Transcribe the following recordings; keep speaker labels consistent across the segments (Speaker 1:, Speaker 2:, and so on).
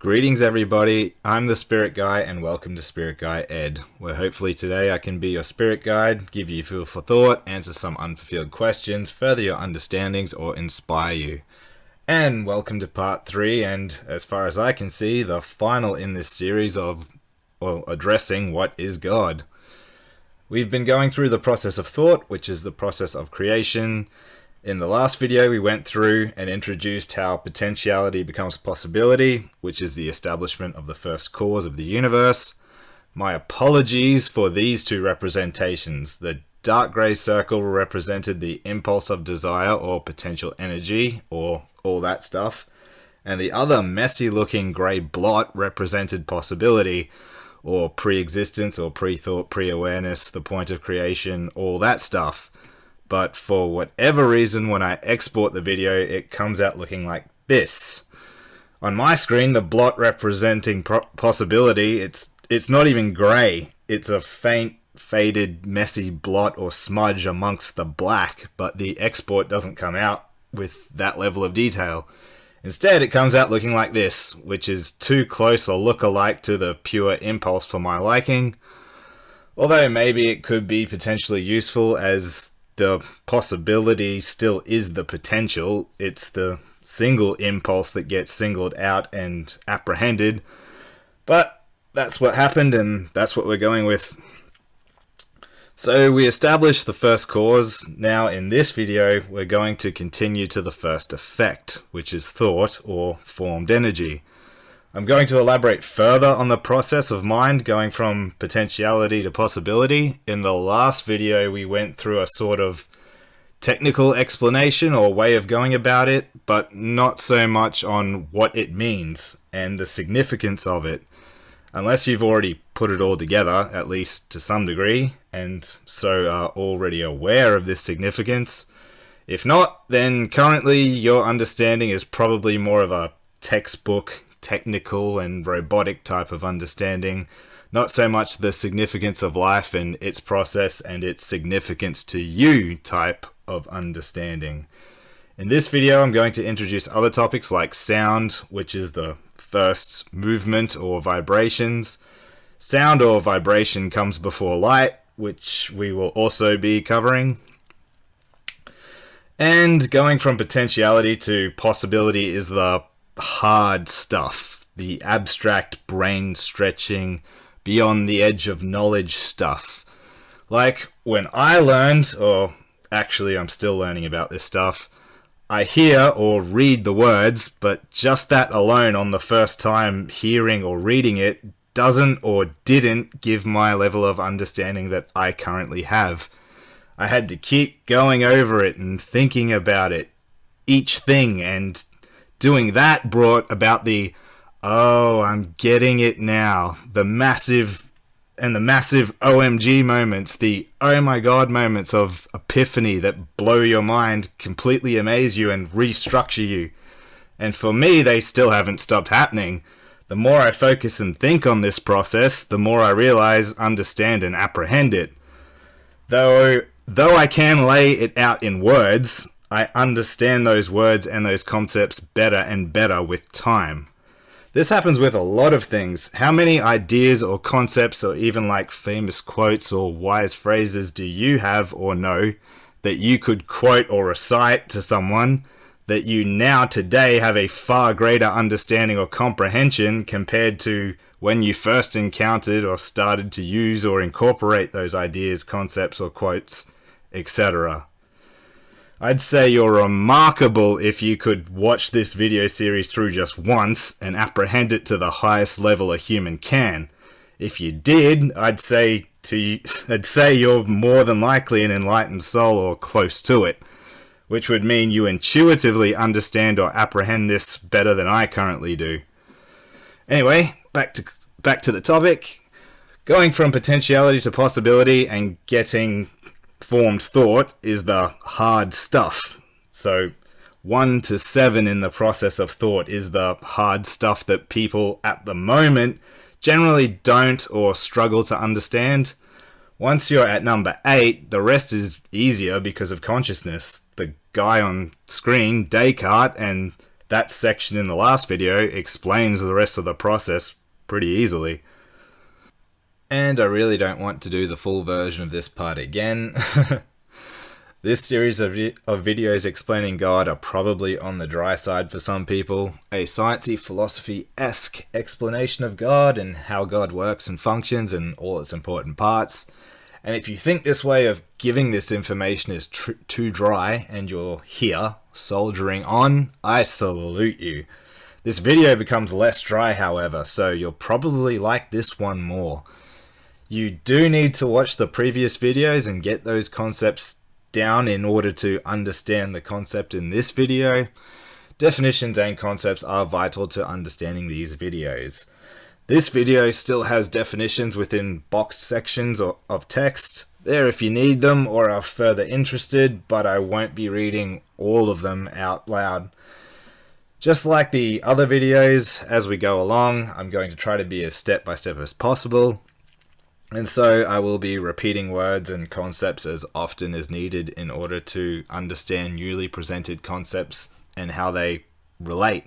Speaker 1: Greetings, everybody. I'm the Spirit Guy, and welcome to Spirit Guy Ed, where hopefully today I can be your spirit guide, give you food for thought, answer some unfulfilled questions, further your understandings, or inspire you. And welcome to part 3, and as far as I can see, the final in this series of, addressing what is God. We've been going through the process of thought, which is the process of creation. In the last video, we went through and introduced how potentiality becomes possibility, which is the establishment of the first cause of the universe. My apologies for these two representations. The dark grey circle represented the impulse of desire or potential energy, or all that stuff. And the other messy looking grey blot represented possibility, or pre-existence, or pre-thought, pre-awareness, the point of creation, all that stuff. But for whatever reason, when I export the video, it comes out looking like this. On my screen, the blot representing possibility, it's not even grey. It's a faint, faded, messy blot or smudge amongst the black, but the export doesn't come out with that level of detail. Instead, it comes out looking like this, which is too close a look-alike to the pure impulse for my liking. Although maybe it could be potentially useful, as the possibility still is the potential. It's the single impulse that gets singled out and apprehended. But that's what happened, and that's what we're going with. So we established the first cause. Now in this video, we're going to continue to the first effect, which is thought or formed energy. I'm going to elaborate further on the process of mind going from potentiality to possibility. In the last video, we went through a sort of technical explanation or way of going about it, but not so much on what it means and the significance of it. Unless you've already put it all together, at least to some degree, and so are already aware of this significance. If not, then currently your understanding is probably more of a textbook, technical and robotic type of understanding, not so much the significance of life and its process and its significance to you type of understanding. In this video, I'm going to introduce other topics like sound, which is the first movement or vibrations. Sound or vibration comes before light, which we will also be covering. And going from potentiality to possibility is the hard stuff, the abstract brain stretching beyond the edge of knowledge stuff. Like when I learned, or actually I'm still learning about this stuff, I hear or read the words, but just that alone on the first time hearing or reading it doesn't or didn't give my level of understanding that I currently have. I had to keep going over it and thinking about it, each thing, and doing that brought about the, oh, I'm getting it now, the massive OMG moments, the oh my god moments of epiphany that blow your mind, completely amaze you, and restructure you. And for me, they still haven't stopped happening. The more I focus and think on this process, the more I realize, understand, and apprehend it. Though I can lay it out in words, I understand those words and those concepts better and better with time. This happens with a lot of things. How many ideas or concepts or even like famous quotes or wise phrases do you have or know that you could quote or recite to someone that you now today have a far greater understanding or comprehension compared to when you first encountered or started to use or incorporate those ideas, concepts or quotes, etc.? I'd say you're remarkable if you could watch this video series through just once and apprehend it to the highest level a human can. If you did, I'd say you're more than likely an enlightened soul or close to it, which would mean you intuitively understand or apprehend this better than I currently do. Anyway, back to the topic. Going from potentiality to possibility and getting formed thought is the hard stuff. So 1 to 7 in the process of thought is the hard stuff that people at the moment generally don't or struggle to understand. Once you're at number 8, the rest is easier because of consciousness. The guy on screen, Descartes, and that section in the last video explains the rest of the process pretty easily. And I really don't want to do the full version of this part again. This series of videos explaining God are probably on the dry side for some people. A sciencey, philosophy-esque explanation of God and how God works and functions and all its important parts. And if you think this way of giving this information is too dry and you're here, soldiering on, I salute you. This video becomes less dry, however, so you'll probably like this one more. You do need to watch the previous videos and get those concepts down in order to understand the concept in this video. Definitions and concepts are vital to understanding these videos. This video still has definitions within boxed sections of text there if you need them or are further interested, but I won't be reading all of them out loud. Just like the other videos, as we go along, I'm going to try to be as step-by-step as possible. And so I will be repeating words and concepts as often as needed in order to understand newly presented concepts and how they relate.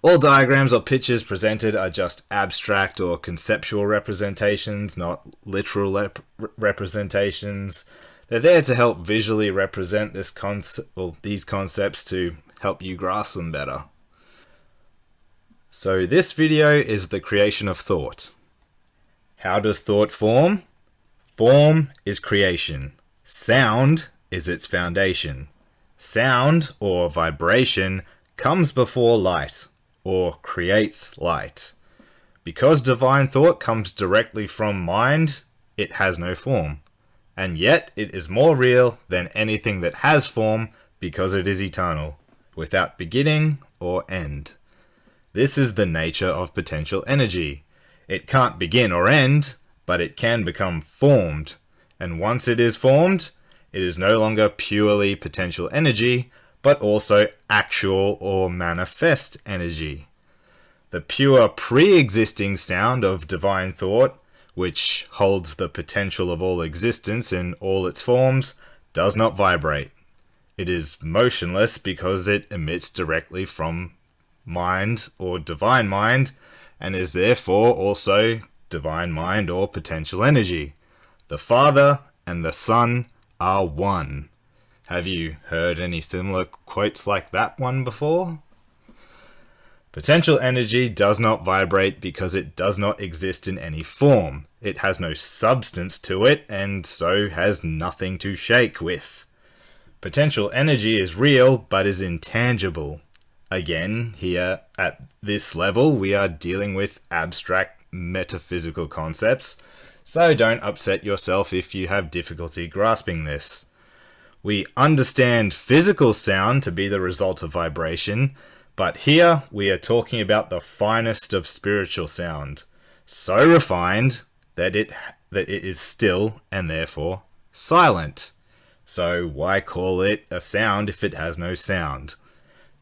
Speaker 1: All diagrams or pictures presented are just abstract or conceptual representations, not literal representations. They're there to help visually represent these concepts to help you grasp them better. So this video is the creation of thought. How does thought form? Form is creation. Sound is its foundation. Sound, or vibration, comes before light, or creates light. Because divine thought comes directly from mind, it has no form. And yet it is more real than anything that has form because it is eternal, without beginning or end. This is the nature of potential energy. It can't begin or end, but it can become formed. And once it is formed, it is no longer purely potential energy, but also actual or manifest energy. The pure pre-existing sound of divine thought, which holds the potential of all existence in all its forms, does not vibrate. It is motionless because it emits directly from mind or divine mind, and is therefore also divine mind or potential energy. The Father and the Son are one. Have you heard any similar quotes like that one before? Potential energy does not vibrate because it does not exist in any form. It has no substance to it and so has nothing to shake with. Potential energy is real but is intangible. Again, here at this level, we are dealing with abstract metaphysical concepts, so don't upset yourself if you have difficulty grasping this. We understand physical sound to be the result of vibration, but here we are talking about the finest of spiritual sound, so refined that it is still and therefore silent. So why call it a sound if it has no sound?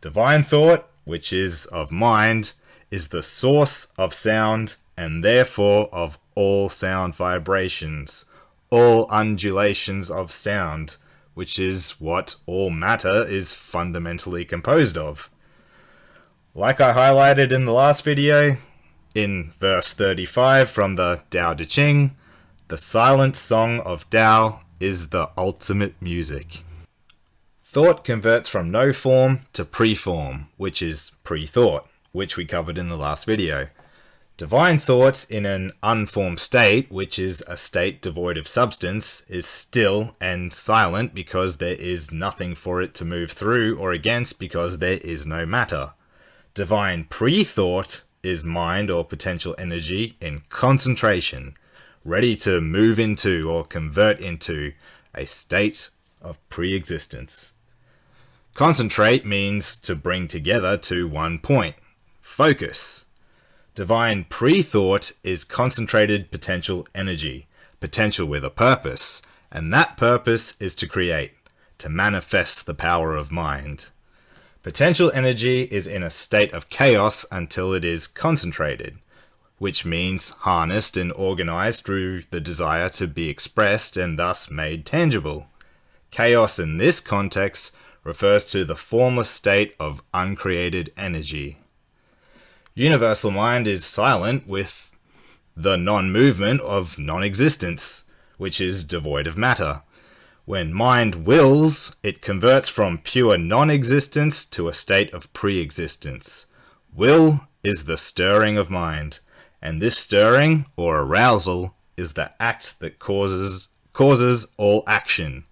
Speaker 1: Divine thought, which is of mind, is the source of sound and therefore of all sound vibrations, all undulations of sound, which is what all matter is fundamentally composed of. Like I highlighted in the last video, in verse 35 from the Tao Te Ching, the silent song of Tao is the ultimate music. Thought converts from no form to pre-form, which is pre-thought, which we covered in the last video. Divine thought in an unformed state, which is a state devoid of substance, is still and silent because there is nothing for it to move through or against because there is no matter. Divine pre-thought is mind or potential energy in concentration, ready to move into or convert into a state of pre-existence. Concentrate means to bring together to one point. Focus. Divine pre-thought is concentrated potential energy, potential with a purpose, and that purpose is to create, to manifest the power of mind. Potential energy is in a state of chaos until it is concentrated, which means harnessed and organized through the desire to be expressed and thus made tangible. Chaos in this context refers to the formless state of uncreated energy. Universal mind is silent with the non-movement of non-existence, which is devoid of matter. When mind wills, it converts from pure non-existence to a state of pre-existence. Will is the stirring of mind, and this stirring, or arousal, is the act that causes all action.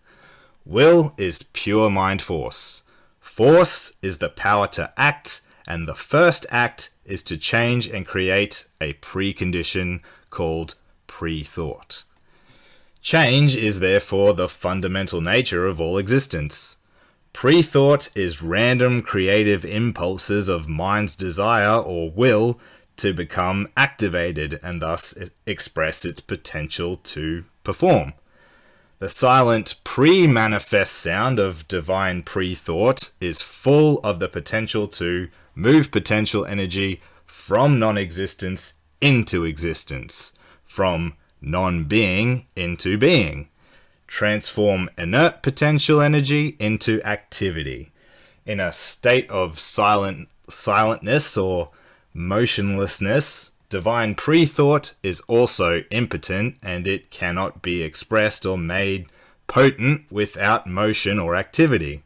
Speaker 1: Will is pure mind force. Force is the power to act, and the first act is to change and create a precondition called pre-thought. Change is therefore the fundamental nature of all existence. Pre-thought is random creative impulses of mind's desire or will to become activated and thus express its potential to perform. The silent pre-manifest sound of divine pre-thought is full of the potential to move potential energy from non-existence into existence, from non-being into being, transform inert potential energy into activity. In a state of silentness or motionlessness, divine pre-thought is also impotent, and it cannot be expressed or made potent without motion or activity.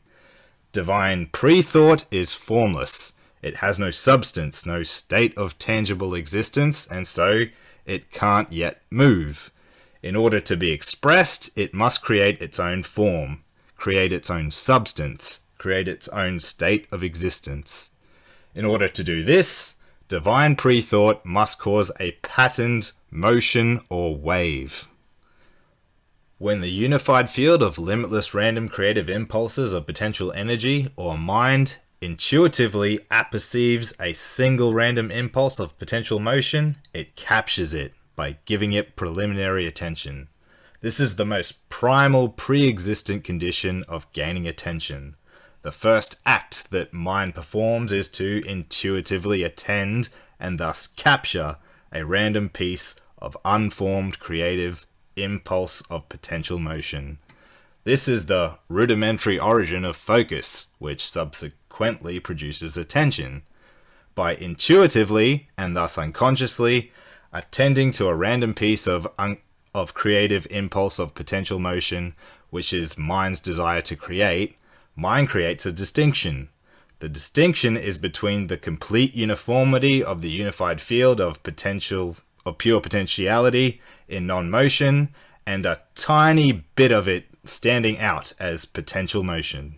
Speaker 1: Divine pre-thought is formless. It has no substance, no state of tangible existence, and so it can't yet move. In order to be expressed, it must create its own form, create its own substance, create its own state of existence. In order to do this, divine pre-thought must cause a patterned motion or wave. When the unified field of limitless random creative impulses of potential energy, or mind, intuitively apperceives a single random impulse of potential motion, it captures it by giving it preliminary attention. This is the most primal pre-existent condition of gaining attention. The first act that mind performs is to intuitively attend and thus capture a random piece of unformed creative impulse of potential motion. This is the rudimentary origin of focus, which subsequently produces attention. By intuitively, and thus unconsciously, attending to a random piece of creative impulse of potential motion, which is mind's desire to create, mind creates a distinction. The distinction is between the complete uniformity of the unified field of pure potentiality in non-motion and a tiny bit of it standing out as potential motion.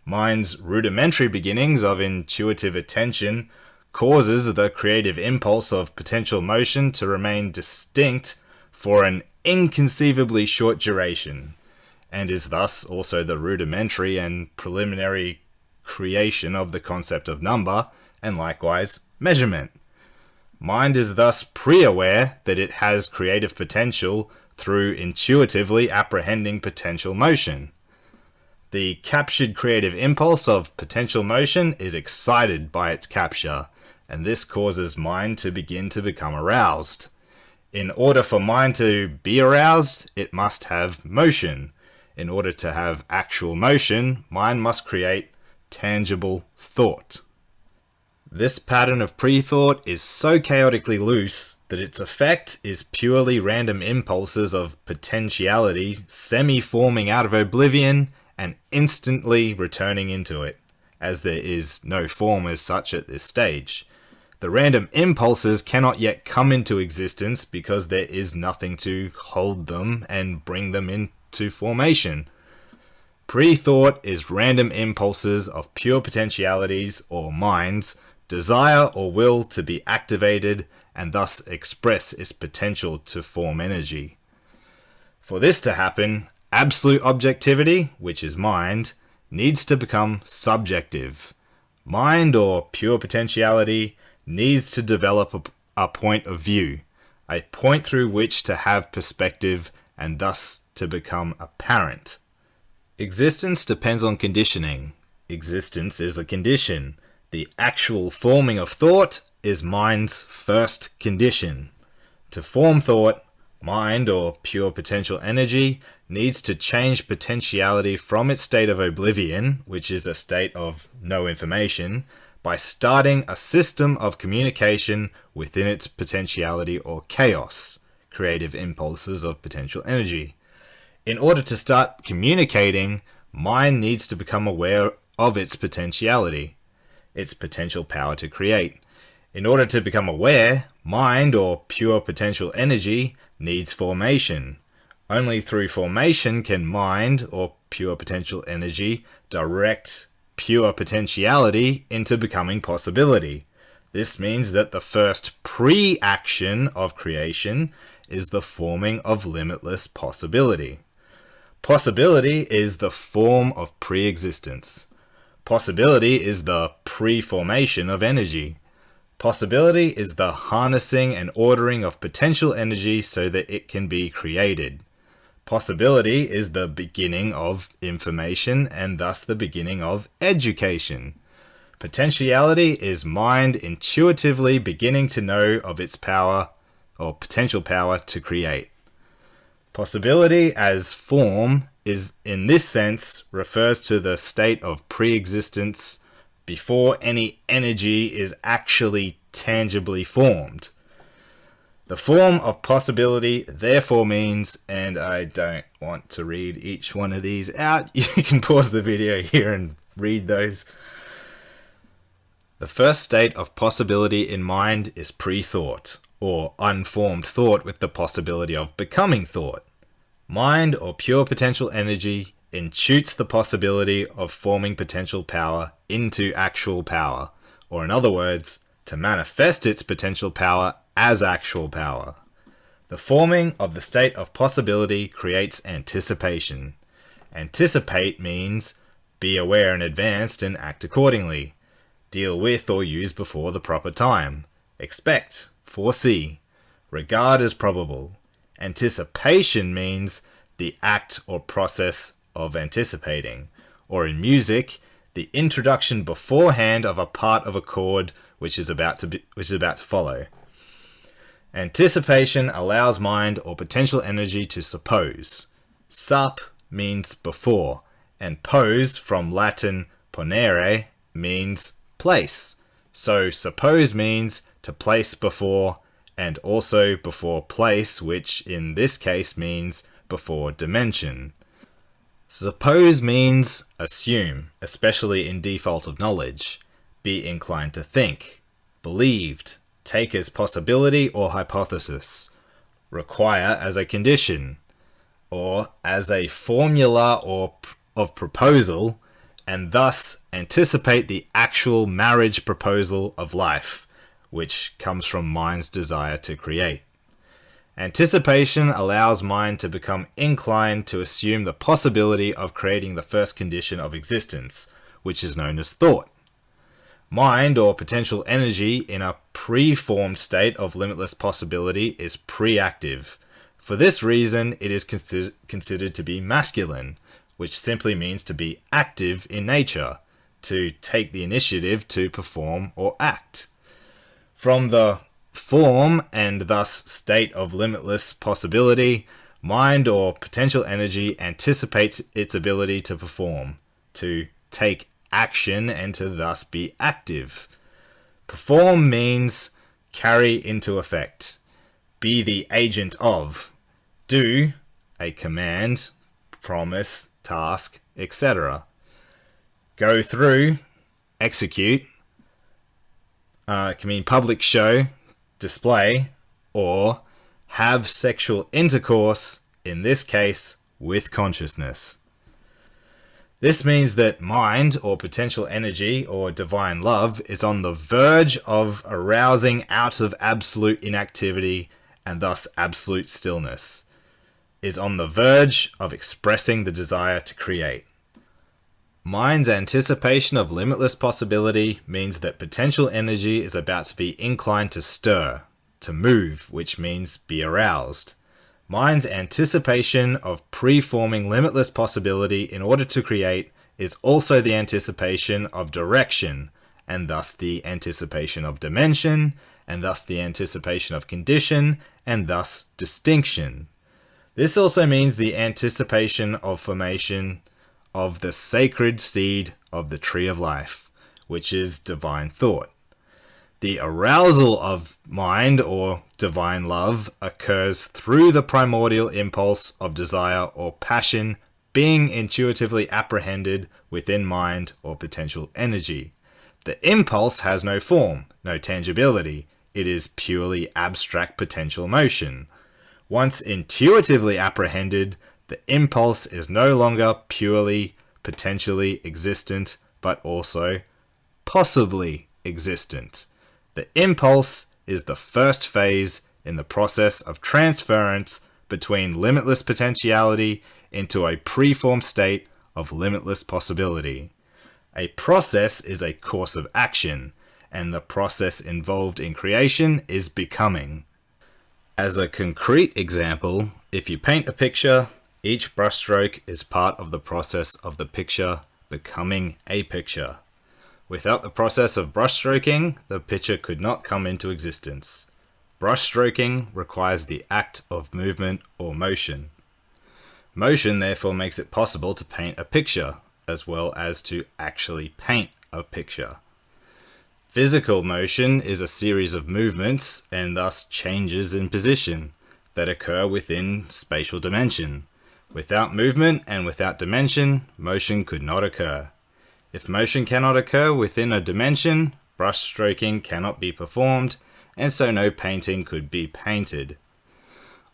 Speaker 1: Mind's rudimentary beginnings of intuitive attention causes the creative impulse of potential motion to remain distinct for an inconceivably short duration, and is thus also the rudimentary and preliminary creation of the concept of number, and likewise measurement. Mind is thus pre-aware that it has creative potential through intuitively apprehending potential motion. The captured creative impulse of potential motion is excited by its capture, and this causes mind to begin to become aroused. In order for mind to be aroused, it must have motion. In order to have actual motion, mind must create tangible thought. This pattern of pre-thought is so chaotically loose that its effect is purely random impulses of potentiality semi-forming out of oblivion and instantly returning into it, as there is no form as such at this stage. The random impulses cannot yet come into existence because there is nothing to hold them and bring them into formation. Pre-thought is random impulses of pure potentialities or minds, desire or will to be activated and thus express its potential to form energy. For this to happen, absolute objectivity, which is mind, needs to become subjective. Mind or pure potentiality needs to develop a point of view, a point through which to have perspective and thus to become apparent. Existence depends on conditioning. Existence is a condition. The actual forming of thought is mind's first condition. To form thought, mind or pure potential energy needs to change potentiality from its state of oblivion, which is a state of no information, by starting a system of communication within its potentiality or chaos, creative impulses of potential energy. In order to start communicating, mind needs to become aware of its potentiality, its potential power to create. In order to become aware, mind, or pure potential energy, needs formation. Only through formation can mind, or pure potential energy, direct pure potentiality into becoming possibility. This means that the first pre-action of creation is the forming of limitless possibility. Possibility is the form of pre-existence. Possibility is the pre-formation of energy. Possibility is the harnessing and ordering of potential energy so that it can be created. Possibility is the beginning of information and thus the beginning of education. Potentiality is mind intuitively beginning to know of its power or potential power to create. Possibility as form is, in this sense, refers to the state of pre-existence before any energy is actually tangibly formed. The form of possibility therefore means, and I don't want to read each one of these out, you can pause the video here and read those. The first state of possibility in mind is pre-thought, or unformed thought with the possibility of becoming thought. Mind, or pure potential energy, intuits the possibility of forming potential power into actual power, or in other words, to manifest its potential power as actual power. The forming of the state of possibility creates anticipation. Anticipate means be aware in advance and act accordingly. Deal with or use before the proper time. Expect, foresee, regard as probable. Anticipation means the act or process of anticipating, or in music, the introduction beforehand of a part of a chord which is about to follow. Anticipation allows mind or potential energy to suppose. Sup means before, and pose, from Latin ponere, means place. So suppose means to place before, and also before place, which in this case means before dimension. Suppose means assume, especially in default of knowledge. Be inclined to think. Believed, take as possibility or hypothesis. Require as a condition, or as a formula or of proposal, and thus anticipate the actual marriage proposal of life, which comes from mind's desire to create. Anticipation allows mind to become inclined to assume the possibility of creating the first condition of existence, which is known as thought. Mind, or potential energy, in a pre-formed state of limitless possibility is pre-active. For this reason, it is considered to be masculine, which simply means to be active in nature, to take the initiative to perform or act. From the form and thus state of limitless possibility, mind or potential energy anticipates its ability to perform, to take action, and to thus be active. Perform means carry into effect, be the agent of, do, a command, promise, task, etc. Go through, execute, can mean public show, display, or have sexual intercourse, in this case, with consciousness. This means that mind, or potential energy, or divine love, is on the verge of arousing out of absolute inactivity and thus absolute stillness, is on the verge of expressing the desire to create. Mind's anticipation of limitless possibility means that potential energy is about to be inclined to stir, to move, which means be aroused. Mind's anticipation of pre-forming limitless possibility in order to create is also the anticipation of direction, and thus the anticipation of dimension, and thus the anticipation of condition, and thus distinction. This also means the anticipation of formation of the sacred seed of the tree of life, which is divine thought. The arousal of mind or divine love occurs through the primordial impulse of desire or passion being intuitively apprehended within mind or potential energy. The impulse has no form, no tangibility. It is purely abstract potential motion. Once intuitively apprehended, the impulse is no longer purely potentially existent, but also possibly existent. The impulse is the first phase in the process of transference between limitless potentiality into a preformed state of limitless possibility. A process is a course of action, and the process involved in creation is becoming. As a concrete example, if you paint a picture, each brushstroke is part of the process of the picture becoming a picture. Without the process of brushstroking, the picture could not come into existence. Brushstroking requires the act of movement or motion. Motion therefore makes it possible to paint a picture, as well as to actually paint a picture. Physical motion is a series of movements and thus changes in position that occur within spatial dimension. Without movement and without dimension, motion could not occur. If motion cannot occur within a dimension, brushstroking cannot be performed, and so no painting could be painted.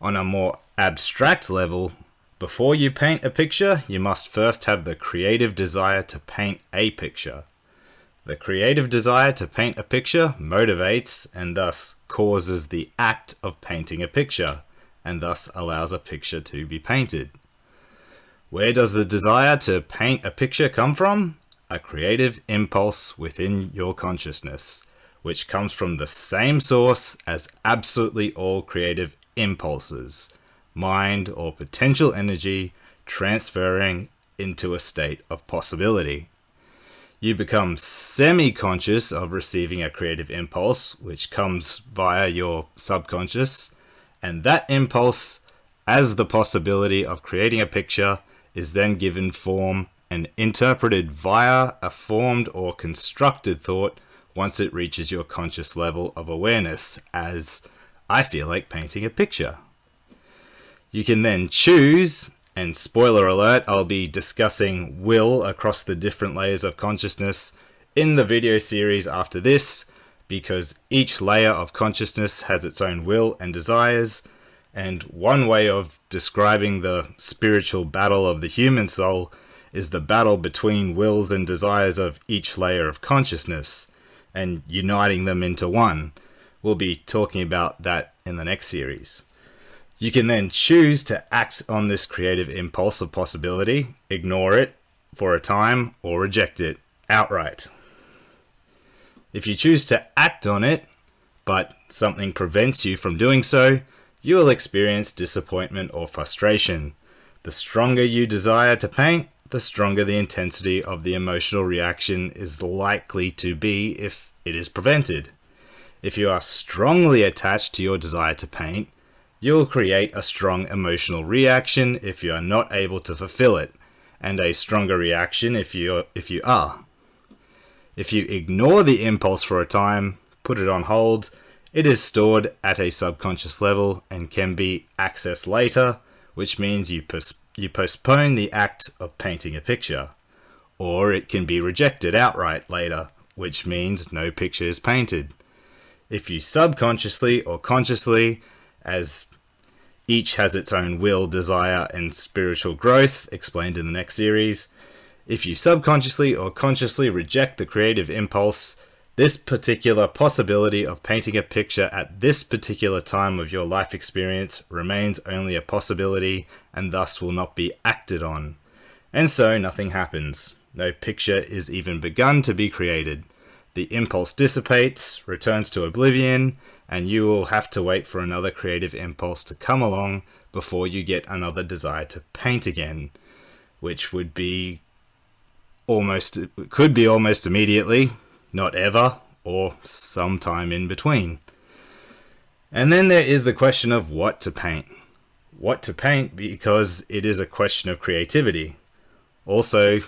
Speaker 1: On a more abstract level, before you paint a picture, you must first have the creative desire to paint a picture. The creative desire to paint a picture motivates and thus causes the act of painting a picture, and thus allows a picture to be painted. Where does the desire to paint a picture come from? A creative impulse within your consciousness, which comes from the same source as absolutely all creative impulses, mind or potential energy transferring into a state of possibility. You become semi-conscious of receiving a creative impulse, which comes via your subconscious, and that impulse, as the possibility of creating a picture, is then given form and interpreted via a formed or constructed thought once it reaches your conscious level of awareness, as I feel like painting a picture. You can then choose, and spoiler alert, I'll be discussing will across the different layers of consciousness in the video series after this, because each layer of consciousness has its own will and desires, and one way of describing the spiritual battle of the human soul is the battle between wills and desires of each layer of consciousness, and uniting them into one. We'll be talking about that in the next series. You can then choose to act on this creative impulse of possibility, ignore it for a time, or reject it outright. If you choose to act on it, but something prevents you from doing so, you will experience disappointment or frustration. The stronger you desire to paint, the stronger the intensity of the emotional reaction is likely to be if it is prevented. If you are strongly attached to your desire to paint, you will create a strong emotional reaction if you are not able to fulfill it, and a stronger reaction if you are. If you ignore the impulse for a time, put it on hold, it is stored at a subconscious level and can be accessed later, which means you postpone the act of painting a picture. Or it can be rejected outright later, which means no picture is painted. If you subconsciously or consciously, as each has its own will, desire, and spiritual growth, explained in the next series, if you subconsciously or consciously reject the creative impulse, this particular possibility of painting a picture at this particular time of your life experience remains only a possibility and thus will not be acted on. And so nothing happens. No picture is even begun to be created. The impulse dissipates, returns to oblivion, and you will have to wait for another creative impulse to come along before you get another desire to paint again, which could be almost immediately, not ever, or sometime in between. And then there is the question of what to paint. what to paint because it is a question of creativity. Also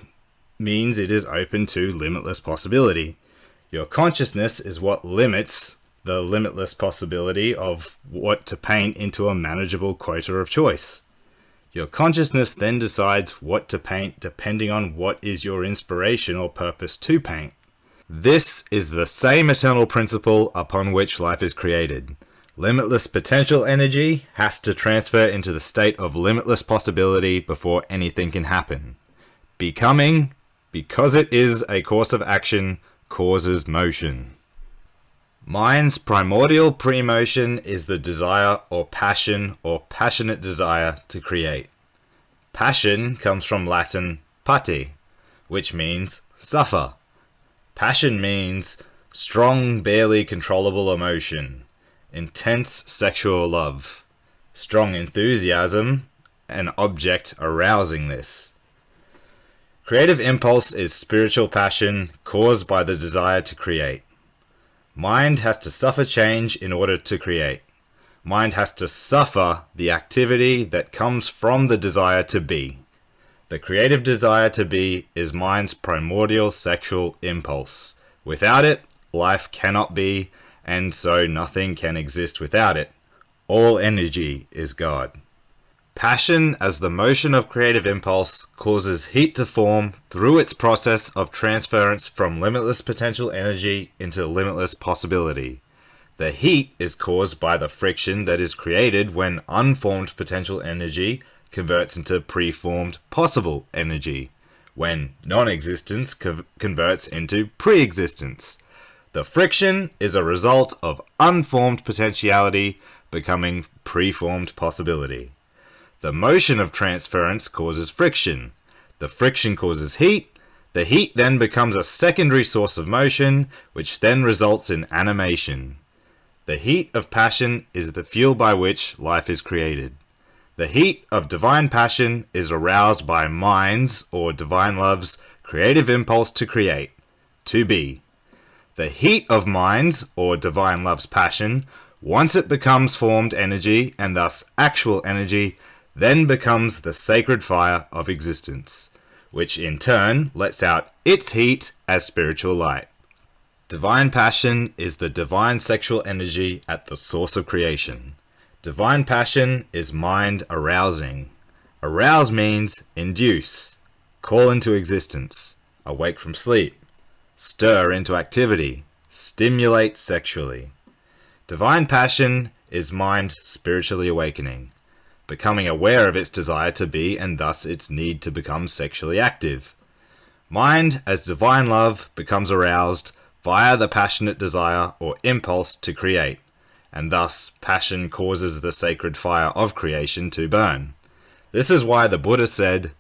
Speaker 1: means it is open to limitless possibility. Your consciousness is what limits the limitless possibility of what to paint into a manageable quota of choice. Your consciousness then decides what to paint depending on what is your inspiration or purpose to paint. This is the same eternal principle upon which life is created. Limitless potential energy has to transfer into the state of limitless possibility before anything can happen. Becoming, because it is a course of action, causes motion. Mind's primordial pre-motion is the desire or passion or passionate desire to create. Passion comes from Latin pati, which means suffer. Passion means strong, barely controllable emotion, intense sexual love, strong enthusiasm, an object arousing this. Creative impulse is spiritual passion caused by the desire to create. Mind has to suffer change in order to create. Mind has to suffer the activity that comes from the desire to be. The creative desire to be is mind's primordial sexual impulse. Without it, life cannot be, and so nothing can exist without it. All energy is God. Passion, as the motion of creative impulse, causes heat to form through its process of transference from limitless potential energy into limitless possibility. The heat is caused by the friction that is created when unformed potential energy converts into preformed possible energy, when non-existence converts into pre-existence. The friction is a result of unformed potentiality becoming preformed possibility. The motion of transference causes friction. The friction causes heat. The heat then becomes a secondary source of motion, which then results in animation. The heat of passion is the fuel by which life is created. The heat of divine passion is aroused by mind's, or divine love's, creative impulse to create, to be. The heat of mind's, or divine love's passion, once it becomes formed energy, and thus actual energy, then becomes the sacred fire of existence, which in turn lets out its heat as spiritual light. Divine passion is the divine sexual energy at the source of creation. Divine passion is mind arousing. Arouse means induce, call into existence, awake from sleep, stir into activity, stimulate sexually. Divine passion is mind spiritually awakening, becoming aware of its desire to be and thus its need to become sexually active. Mind, as divine love, becomes aroused via the passionate desire or impulse to create, and thus passion causes the sacred fire of creation to burn. This is why the Buddha said,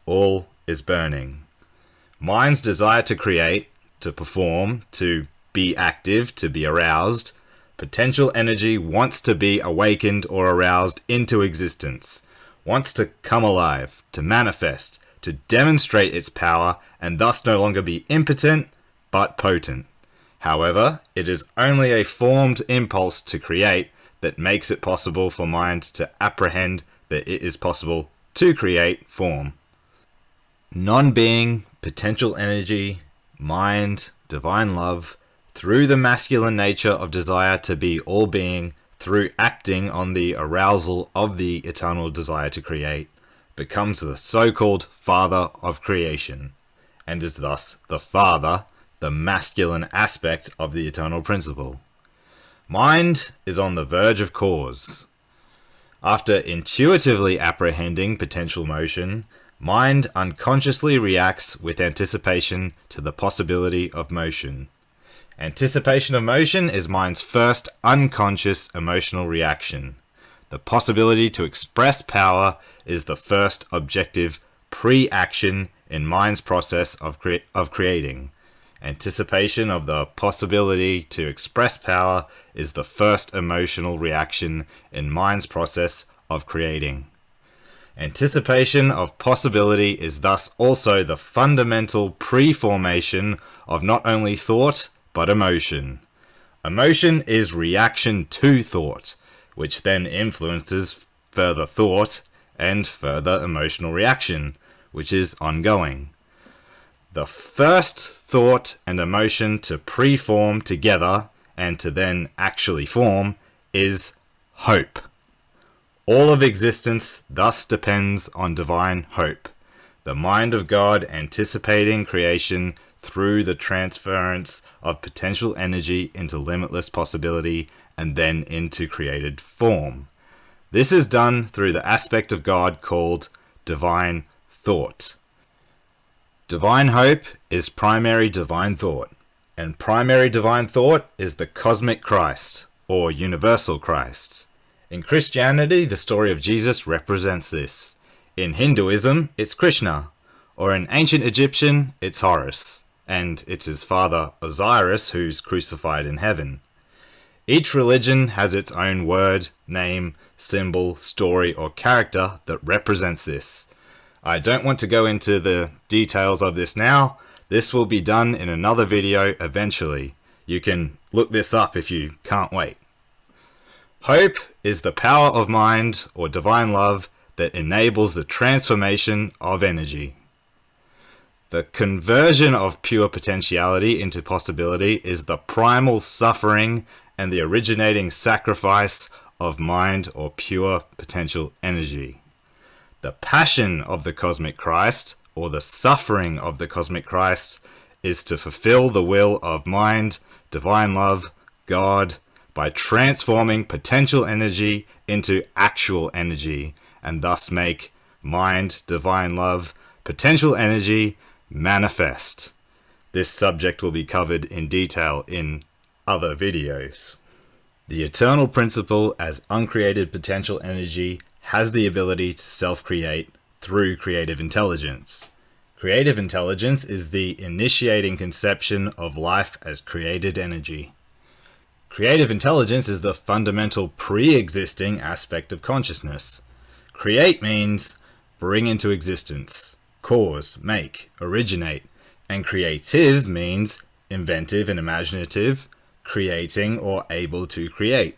Speaker 1: "All is burning." Mind's desire to create, to perform, to be active, to be aroused, potential energy wants to be awakened or aroused into existence, wants to come alive, to manifest, to demonstrate its power, and thus no longer be impotent, but potent. However, it is only a formed impulse to create that makes it possible for mind to apprehend that it is possible to create form. Non-being, potential energy, mind, divine love, through the masculine nature of desire to be all-being, through acting on the arousal of the eternal desire to create, becomes the so-called father of creation, and is thus the father, the masculine aspect of the eternal principle. Mind is on the verge of cause. After intuitively apprehending potential motion, mind unconsciously reacts with anticipation to the possibility of motion. Anticipation of motion is mind's first unconscious emotional reaction. The possibility to express power is the first objective pre-action in mind's process of creating. Anticipation of the possibility to express power is the first emotional reaction in mind's process of creating. Anticipation of possibility is thus also the fundamental pre-formation of not only thought, but emotion. Emotion is reaction to thought, which then influences further thought, and further emotional reaction, which is ongoing. The first thought and emotion to pre-form together and to then actually form is hope. All of existence thus depends on divine hope, the mind of God anticipating creation through the transference of potential energy into limitless possibility and then into created form. This is done through the aspect of God called divine thought. Divine hope is primary divine thought, and primary divine thought is the cosmic Christ, or universal Christ. In Christianity, the story of Jesus represents this. In Hinduism, it's Krishna, or in ancient Egyptian, it's Horus, and it's his father Osiris who's crucified in heaven. Each religion has its own word, name, symbol, story, or character that represents this. I don't want to go into the details of this now. This will be done in another video eventually. You can look this up if you can't wait. Hope is the power of mind or divine love that enables the transformation of energy. The conversion of pure potentiality into possibility is the primal suffering and the originating sacrifice of mind or pure potential energy. The passion of the cosmic Christ, or the suffering of the cosmic Christ, is to fulfill the will of mind, divine love, God, by transforming potential energy into actual energy, and thus make mind, divine love, potential energy manifest. This subject will be covered in detail in other videos. The eternal principle as uncreated potential energy has the ability to self-create through creative intelligence. Creative intelligence is the initiating conception of life as created energy. Creative intelligence is the fundamental pre-existing aspect of consciousness. Create means bring into existence, cause, make, originate, and creative means inventive and imaginative, creating or able to create.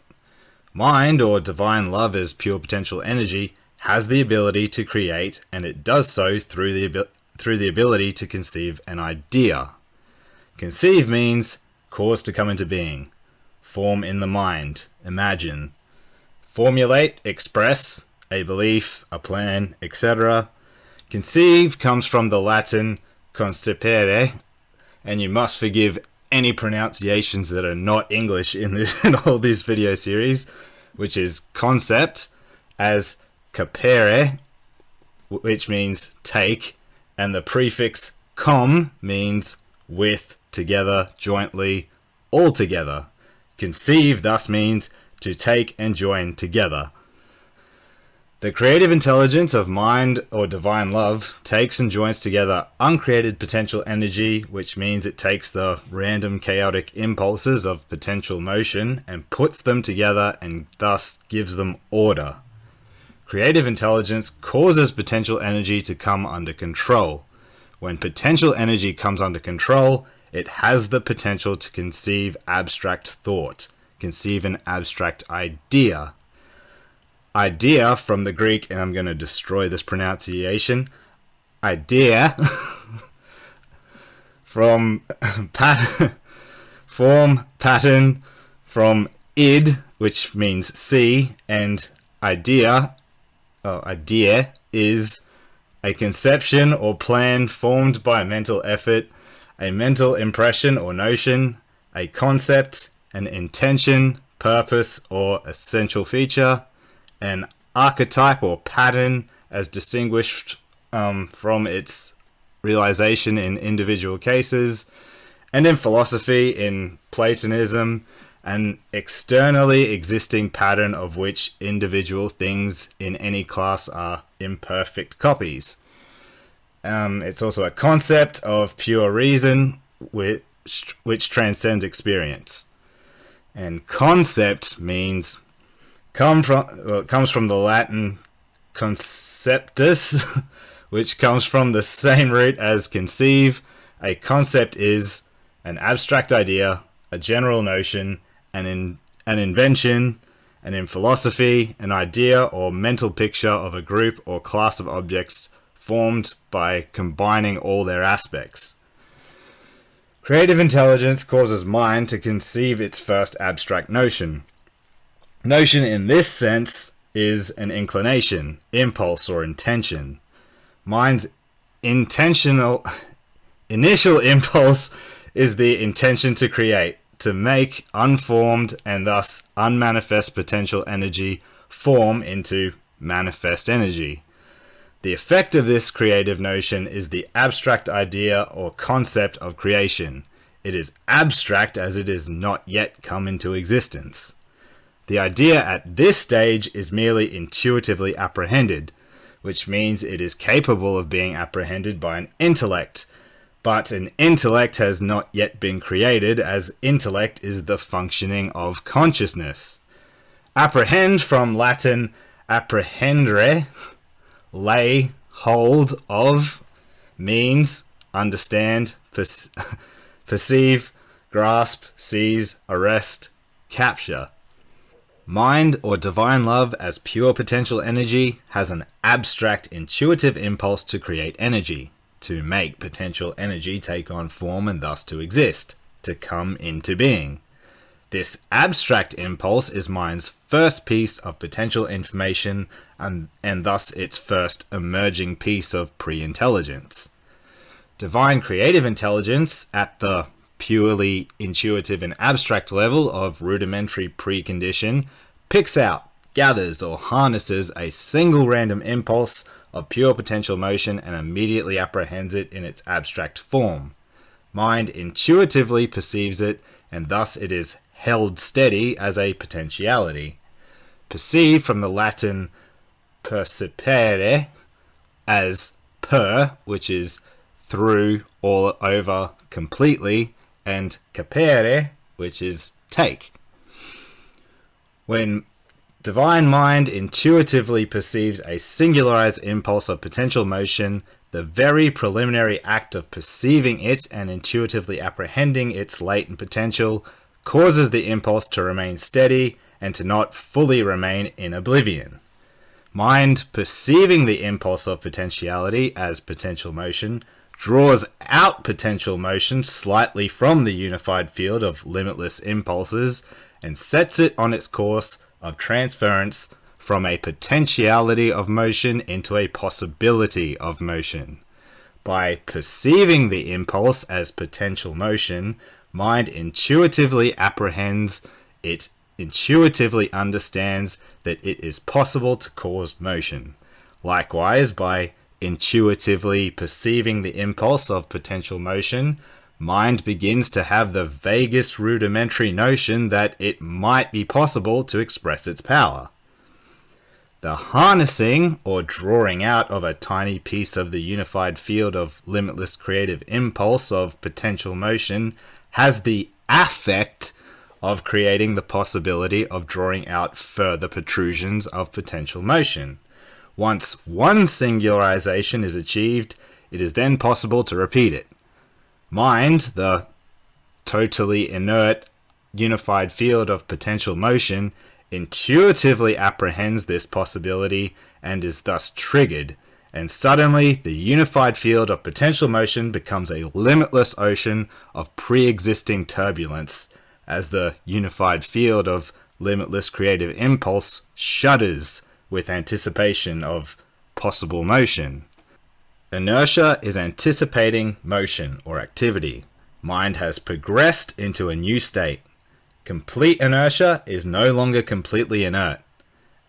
Speaker 1: Mind, or divine love as pure potential energy, has the ability to create, and it does so through the ability to conceive an idea. Conceive means cause to come into being, form in the mind, imagine. Formulate, express, a belief, a plan, etc. Conceive comes from the Latin concepere, and you must forgive any pronunciations that are not English in all this video series, which is concept, as capere, which means take, and the prefix com means with, together, jointly, all together. Conceive thus means to take and join together. The creative intelligence of mind or divine love takes and joins together uncreated potential energy, which means it takes the random chaotic impulses of potential motion and puts them together and thus gives them order. Creative intelligence causes potential energy to come under control. When potential energy comes under control, it has the potential to conceive abstract thought, conceive an abstract idea. Idea from the Greek, and I'm going to destroy this pronunciation, idea, from form, pattern, from id, which means see, and idea is a conception or plan formed by mental effort, a mental impression or notion, a concept, an intention, purpose, or essential feature, an archetype or pattern as distinguished from its realization in individual cases, and in philosophy, in Platonism, an externally existing pattern of which individual things in any class are imperfect copies. It's also a concept of pure reason which transcends experience. And concept means it comes from the Latin conceptus, which comes from the same root as conceive. A concept is an abstract idea, a general notion, an invention, and in philosophy, an idea or mental picture of a group or class of objects formed by combining all their aspects. Creative intelligence causes mind to conceive its first abstract notion. Notion in this sense is an inclination, impulse, or intention. Mind's initial impulse is the intention to create, to make unformed and thus unmanifest potential energy form into manifest energy. The effect of this creative notion is the abstract idea or concept of creation. It is abstract as it is not yet come into existence. The idea at this stage is merely intuitively apprehended, which means it is capable of being apprehended by an intellect, but an intellect has not yet been created, as intellect is the functioning of consciousness. Apprehend, from Latin apprehendere, lay hold of, means understand, perceive, grasp, seize, arrest, capture. Mind, or divine love as pure potential energy, has an abstract intuitive impulse to create energy, to make potential energy take on form and thus to exist, to come into being. This abstract impulse is mind's first piece of potential information and thus its first emerging piece of pre-intelligence. Divine creative intelligence, at the purely intuitive and abstract level of rudimentary precondition, picks out, gathers, or harnesses a single random impulse of pure potential motion and immediately apprehends it in its abstract form. Mind intuitively perceives it, and thus it is held steady as a potentiality. Perceive, from the Latin percipere, as per, which is through, all over, completely, and capere, which is take. When divine mind intuitively perceives a singularized impulse of potential motion, the very preliminary act of perceiving it and intuitively apprehending its latent potential causes the impulse to remain steady and to not fully remain in oblivion. Mind, perceiving the impulse of potentiality as potential motion, draws out potential motion slightly from the unified field of limitless impulses and sets it on its course of transference from a potentiality of motion into a possibility of motion. By perceiving the impulse as potential motion, mind intuitively apprehends, it intuitively understands that it is possible to cause motion. Likewise, by intuitively perceiving the impulse of potential motion, mind begins to have the vaguest rudimentary notion that it might be possible to express its power. The harnessing or drawing out of a tiny piece of the unified field of limitless creative impulse of potential motion has the affect of creating the possibility of drawing out further protrusions of potential motion. Once one singularization is achieved, it is then possible to repeat it. Mind, the totally inert, unified field of potential motion, intuitively apprehends this possibility and is thus triggered, and suddenly the unified field of potential motion becomes a limitless ocean of pre-existing turbulence, as the unified field of limitless creative impulse shudders with anticipation of possible motion. Inertia is anticipating motion or activity. Mind has progressed into a new state. Complete inertia is no longer completely inert.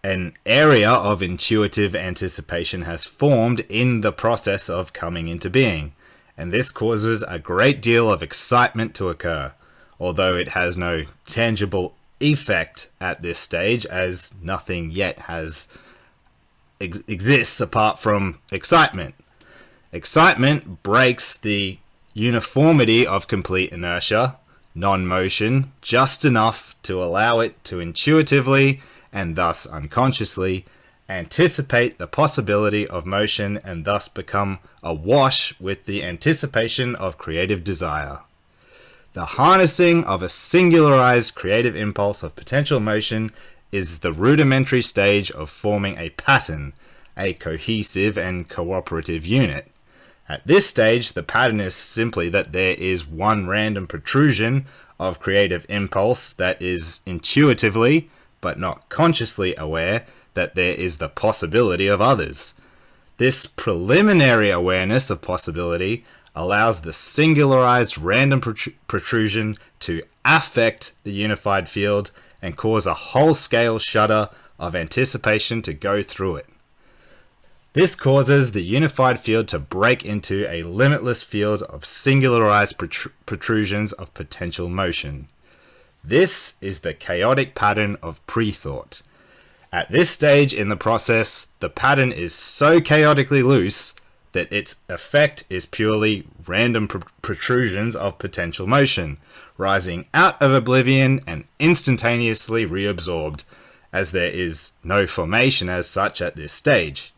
Speaker 1: An area of intuitive anticipation has formed in the process of coming into being, and this causes a great deal of excitement to occur, although it has no tangible effect at this stage, as nothing yet exists apart from excitement. Excitement breaks the uniformity of complete inertia, non-motion, just enough to allow it to intuitively, and thus unconsciously, anticipate the possibility of motion and thus become awash with the anticipation of creative desire. The harnessing of a singularized creative impulse of potential motion is the rudimentary stage of forming a pattern, a cohesive and cooperative unit. At this stage, the pattern is simply that there is one random protrusion of creative impulse that is intuitively, but not consciously aware that there is the possibility of others. This preliminary awareness of possibility allows the singularized random protrusion to affect the unified field and cause a whole-scale shudder of anticipation to go through it. This causes the unified field to break into a limitless field of singularized protrusions of potential motion. This is the chaotic pattern of pre-thought. At this stage in the process, the pattern is so chaotically loose that its effect is purely random protrusions of potential motion, rising out of oblivion and instantaneously reabsorbed, as there is no formation as such at this stage.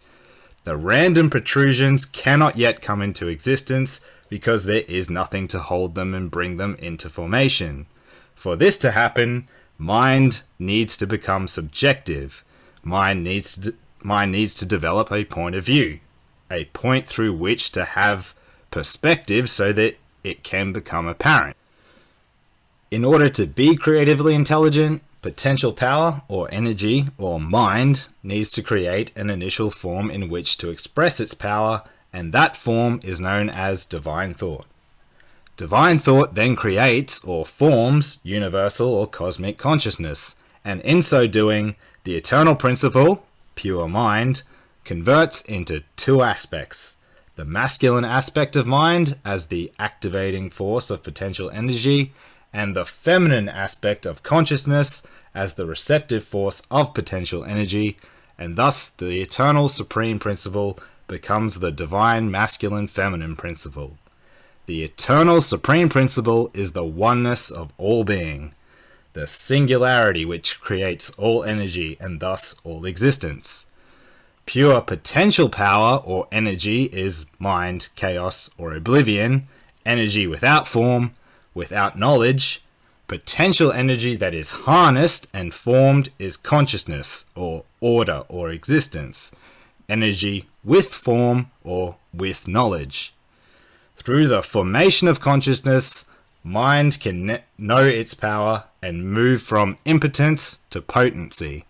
Speaker 1: The random protrusions cannot yet come into existence because there is nothing to hold them and bring them into formation. For this to happen, mind needs to become subjective. Mind needs to develop a point of view, a point through which to have perspective so that it can become apparent. In order to be creatively intelligent, potential power or energy or mind needs to create an initial form in which to express its power, and that form is known as divine thought. Divine thought then creates or forms universal or cosmic consciousness, and in so doing, the eternal principle, pure mind, converts into two aspects: the masculine aspect of mind as the activating force of potential energy, and the feminine aspect of consciousness as the receptive force of potential energy, and thus the eternal supreme principle becomes the divine masculine feminine principle. The eternal supreme principle is the oneness of all being, the singularity which creates all energy and thus all existence. Pure potential power or energy is mind, chaos, or oblivion, energy without form, without knowledge. Potential energy that is harnessed and formed is consciousness, or order, or existence. Energy with form, or with knowledge. Through the formation of consciousness, mind can know its power and move from impotence to potency.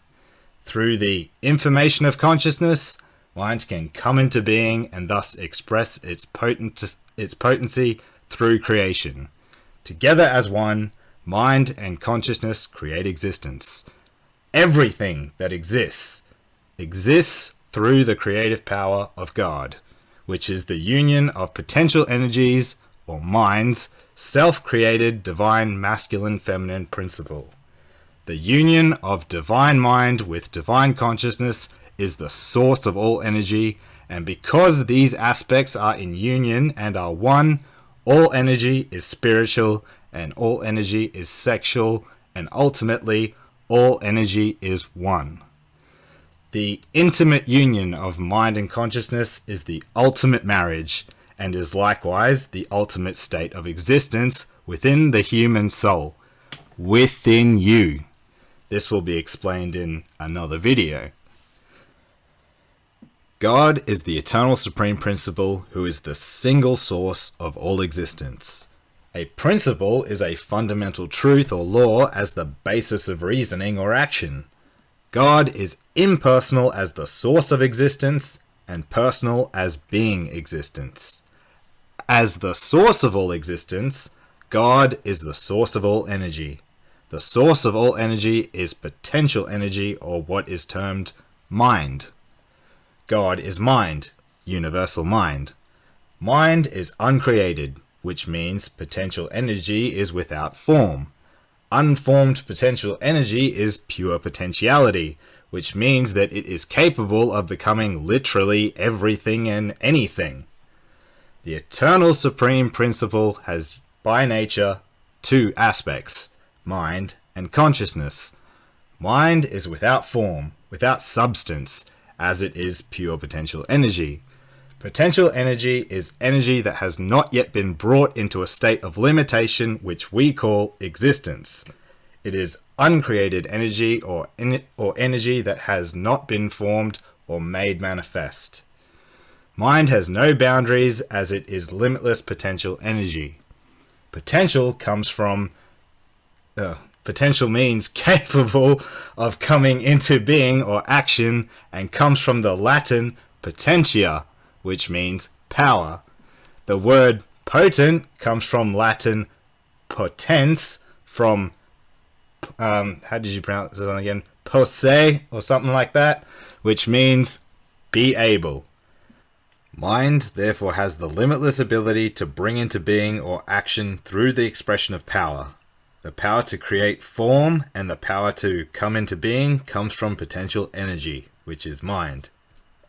Speaker 1: Through the information of consciousness, mind can come into being and thus express its potency through creation. Together as one, mind and consciousness create existence. Everything that exists through the creative power of God, which is the union of potential energies, or minds, self-created divine masculine feminine principle. The union of divine mind with divine consciousness is the source of all energy, and because these aspects are in union and are one, all energy is spiritual, and all energy is sexual, and ultimately, all energy is one. The intimate union of mind and consciousness is the ultimate marriage, and is likewise the ultimate state of existence within the human soul, within you. This will be explained in another video. God is the eternal supreme principle who is the single source of all existence. A principle is a fundamental truth or law as the basis of reasoning or action. God is impersonal as the source of existence and personal as being existence. As the source of all existence, God is the source of all energy. The source of all energy is potential energy, or what is termed mind. God is mind, universal mind. Mind is uncreated, which means potential energy is without form. Unformed potential energy is pure potentiality, which means that it is capable of becoming literally everything and anything. The eternal supreme principle has, by nature, two aspects: mind and consciousness. Mind is without form, without substance, as it is pure potential energy. Potential energy is energy that has not yet been brought into a state of limitation which we call existence. It is uncreated energy or energy that has not been formed or made manifest. Mind has no boundaries as it is limitless potential energy. Potential means capable of coming into being or action and comes from the Latin potentia, which means power. The word potent comes from Latin potens, from how did you pronounce it again? Posse or something like that, which means be able. Mind therefore has the limitless ability to bring into being or action through the expression of power. The power to create form and the power to come into being comes from potential energy, which is mind.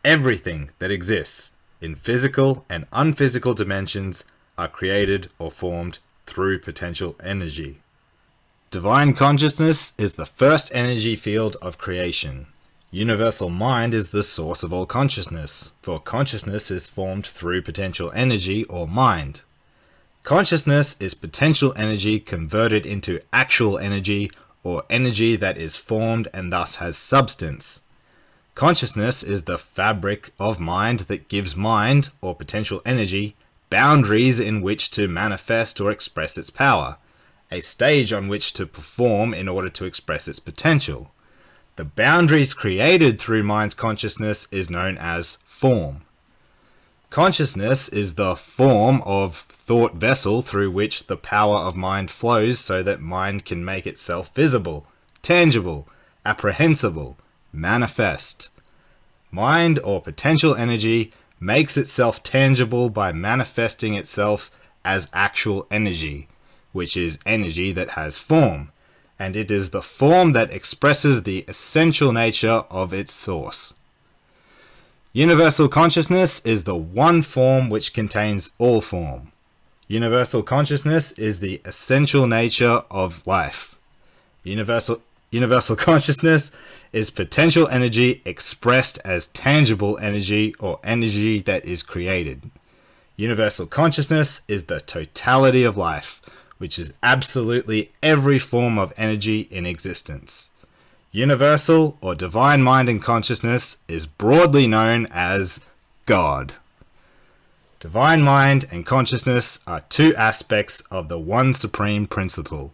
Speaker 1: Everything that exists in physical and unphysical dimensions are created or formed through potential energy. Divine consciousness is the first energy field of creation. Universal mind is the source of all consciousness, for consciousness is formed through potential energy or mind. Consciousness is potential energy converted into actual energy or energy that is formed and thus has substance. Consciousness is the fabric of mind that gives mind, or potential energy, boundaries in which to manifest or express its power, a stage on which to perform in order to express its potential. The boundaries created through mind's consciousness is known as form. Consciousness is the form of thought vessel through which the power of mind flows so that mind can make itself visible, tangible, apprehensible, manifest. Mind or potential energy makes itself tangible by manifesting itself as actual energy, which is energy that has form, and it is the form that expresses the essential nature of its source. Universal consciousness is the one form which contains all form. Universal consciousness is the essential nature of life. Universal consciousness is potential energy expressed as tangible energy or energy that is created. Universal consciousness is the totality of life, which is absolutely every form of energy in existence. Universal or divine mind and consciousness is broadly known as God. Divine mind and consciousness are two aspects of the one supreme principle.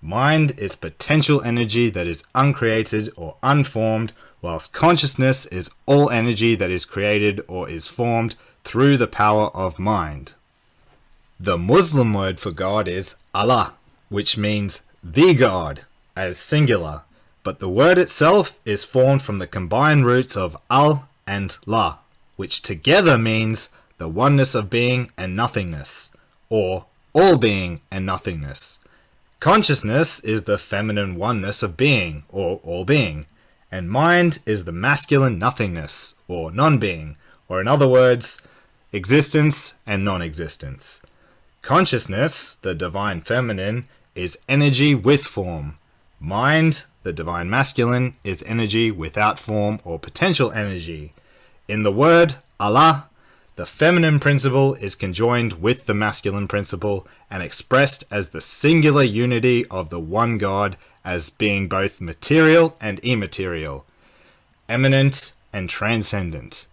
Speaker 1: Mind is potential energy that is uncreated or unformed, whilst consciousness is all energy that is created or is formed through the power of mind. The Muslim word for God is Allah, which means the God, as singular, but the word itself is formed from the combined roots of al and la, which together means the oneness of being and nothingness, or all being and nothingness. Consciousness is the feminine oneness of being, or all being, and mind is the masculine nothingness, or non-being, or in other words, existence and non-existence. Consciousness, the divine feminine, is energy with form. Mind, the divine masculine, is energy without form or potential energy. In the word Allah, the feminine principle is conjoined with the masculine principle and expressed as the singular unity of the one God as being both material and immaterial, eminent and transcendent.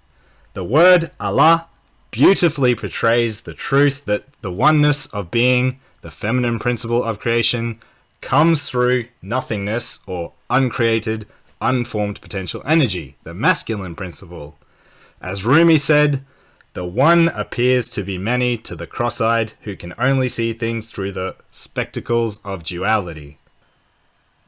Speaker 1: The word Allah beautifully portrays the truth that the oneness of being, the feminine principle of creation, comes through nothingness or uncreated, unformed potential energy, the masculine principle. As Rumi said, the one appears to be many to the cross-eyed who can only see things through the spectacles of duality.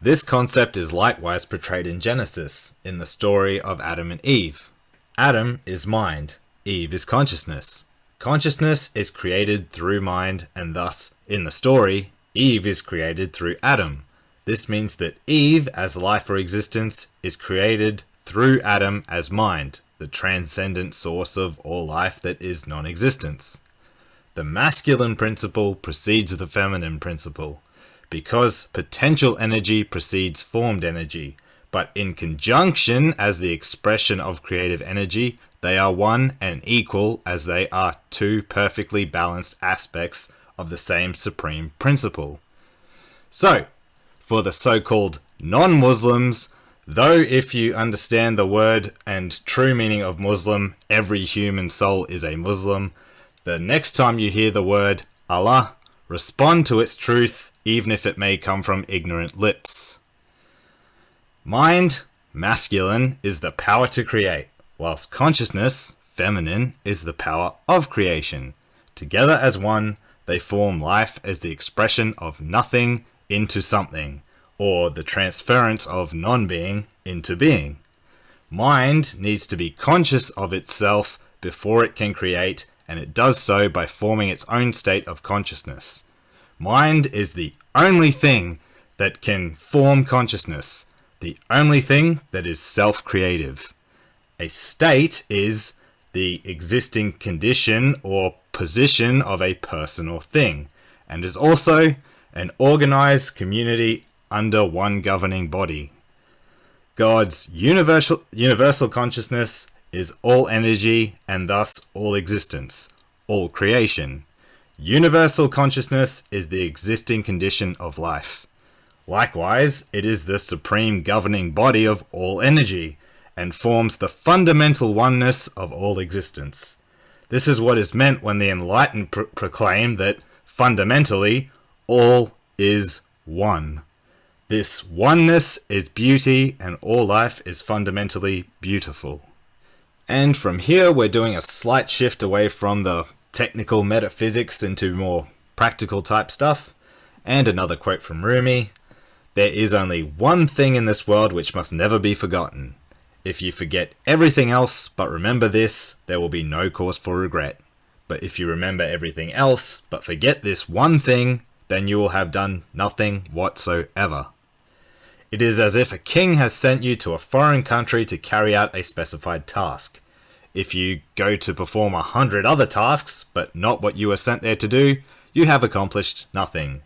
Speaker 1: This concept is likewise portrayed in Genesis, in the story of Adam and Eve. Adam is mind, Eve is consciousness. Consciousness is created through mind, and thus, in the story, Eve is created through Adam. This means that Eve, as life or existence, is created through Adam as mind, the transcendent source of all life that is non-existence. The masculine principle precedes the feminine principle, because potential energy precedes formed energy, but in conjunction as the expression of creative energy, they are one and equal as they are two perfectly balanced aspects of the same supreme principle. So, For the so-called non-Muslims, though if you understand the word and true meaning of Muslim, every human soul is a Muslim, the next time you hear the word Allah, respond to its truth, even if it may come from ignorant lips. Mind, masculine, is the power to create, whilst consciousness, feminine, is the power of creation. Together as one, they form life as the expression of nothing into something, or the transference of non-being into being. Mind needs to be conscious of itself before it can create, and it does so by forming its own state of consciousness. Mind is the only thing that can form consciousness, the only thing that is self-creative. A state is the existing condition or position of a person or thing, and is also an organized community under one governing body. God's universal consciousness is all energy and thus all existence, all creation. Universal consciousness is the existing condition of life. Likewise, it is the supreme governing body of all energy and forms the fundamental oneness of all existence. This is what is meant when the enlightened proclaim that fundamentally all is one. This oneness is beauty, and all life is fundamentally beautiful. And from here, we're doing a slight shift away from the technical metaphysics into more practical type stuff. And another quote from Rumi: "There is only one thing in this world which must never be forgotten. If you forget everything else but remember this, there will be no cause for regret. But if you remember everything else but forget this one thing, then you will have done nothing whatsoever." It is as if a king has sent you to a foreign country to carry out a specified task. If you go to perform 100 other tasks, but not what you were sent there to do, you have accomplished nothing.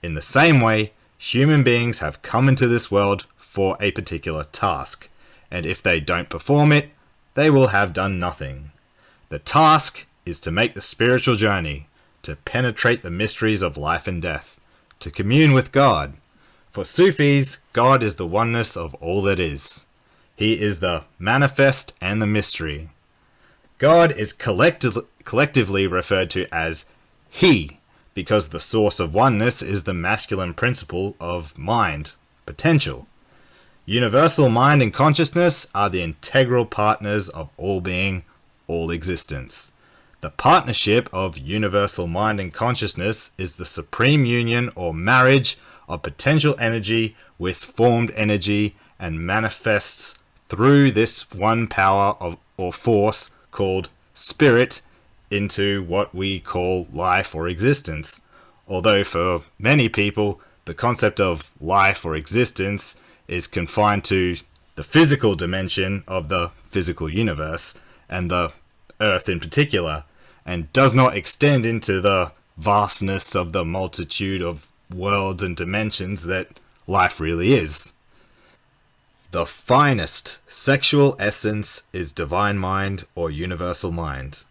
Speaker 1: In the same way, human beings have come into this world for a particular task, and if they don't perform it, they will have done nothing. The task is to make the spiritual journey, to penetrate the mysteries of life and death, to commune with God. For Sufis, God is the oneness of all that is. He is the manifest and the mystery. God is collectively referred to as He, because the source of oneness is the masculine principle of mind, potential. Universal mind and consciousness are the integral partners of all being, all existence. The partnership of universal mind and consciousness is the supreme union or marriage of potential energy with formed energy, and manifests through this one power or force called spirit into what we call life or existence. Although for many people, the concept of life or existence is confined to the physical dimension of the physical universe, and the Earth in particular, and does not extend into the vastness of the multitude of worlds and dimensions that life really is. The finest sexual essence is divine mind or universal mind.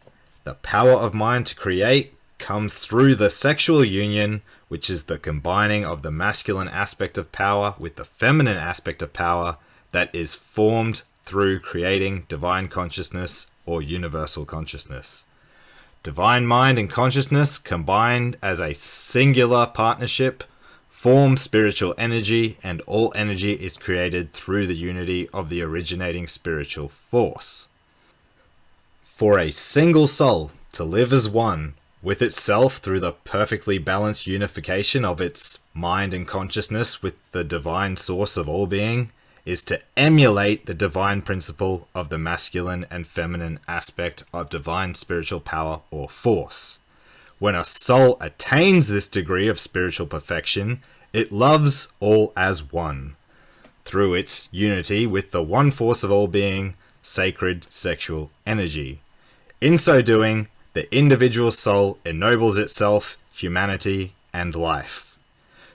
Speaker 1: The power of mind to create comes through the sexual union, which is the combining of the masculine aspect of power with the feminine aspect of power that is formed through creating divine consciousness or universal consciousness. Divine mind and consciousness combined as a singular partnership form spiritual energy, and all energy is created through the unity of the originating spiritual force. For a single soul to live as one with itself through the perfectly balanced unification of its mind and consciousness with the divine source of all being is to emulate the divine principle of the masculine and feminine aspect of divine spiritual power or force. When a soul attains this degree of spiritual perfection, it loves all as one, through its unity with the one force of all being, sacred sexual energy. In so doing, the individual soul ennobles itself, humanity, and life.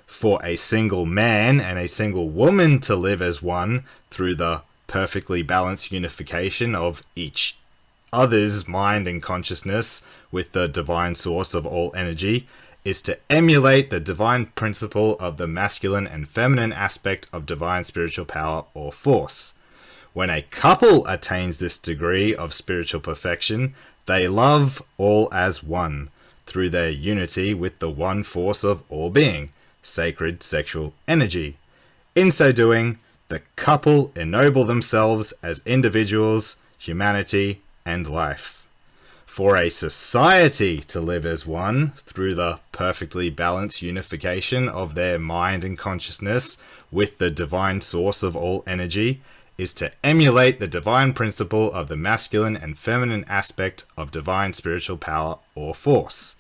Speaker 1: For a single man and a single woman to live as one through the perfectly balanced unification of each other's mind and consciousness with the divine source of all energy is to emulate the divine principle of the masculine and feminine aspect of divine spiritual power or force. When a couple attains this degree of spiritual perfection, they love all as one, through their unity with the one force of all being, sacred sexual energy. In so doing, the couple ennoble themselves as individuals, humanity, and life. For a society to live as one through the perfectly balanced unification of their mind and consciousness with the divine source of all energy is to emulate the divine principle of the masculine and feminine aspect of divine spiritual power or force.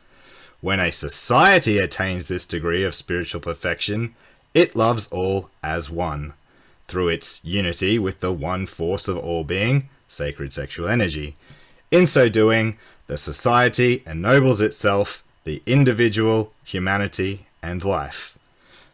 Speaker 1: When a society attains this degree of spiritual perfection, it loves all as one, through its unity with the one force of all being, sacred sexual energy. In so doing, the society ennobles itself, the individual, humanity, and life.